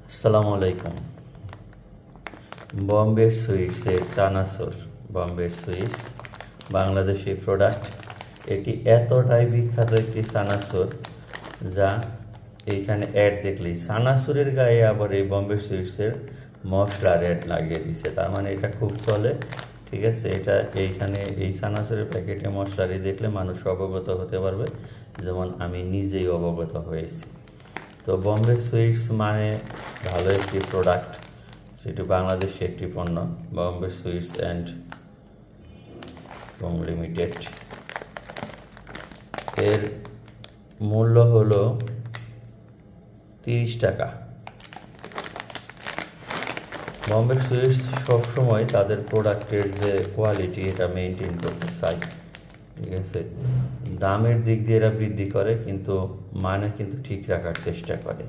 আসসালামু আলাইকুম। বম্বে সুইটসের চানাচুর। Bombay sweets Bangladeshi product. এটি এতটাই বিখ্যাত একটি চানাচুর যা এইখানে অ্যাড দেখলেই চানাচুরের গায়ে আবার এই বম্বে সুইটসের মশলার অ্যাড লাগিয়ে দিচ্ছে, তার মানে এটা খুব চলে। ঠিক আছে, এটা এইখানে এই চানাচুরের প্যাকেটে মশলারি দেখলে মানুষ অবগত হতে পারবে, যেমন আমি নিজেই অবগত হয়েছি। তো বম্বে সুইটস মানে ভালো একটি প্রোডাক্ট, সেটি বাংলাদেশে একটি পণ্য, বম্বে সুইটস অ্যান্ড লিমিটেড। এর মূল্য হলো 30 টাকা। বম্বে সুইটস সবসময় তাদের প্রোডাক্টের যে কোয়ালিটি এটা মেনটেন করতে চায়। ঠিক আছে, দামের দিক দিয়ে এরা বৃদ্ধি করে কিন্তু মানে কিন্তু ঠিক রাখার চেষ্টা করে।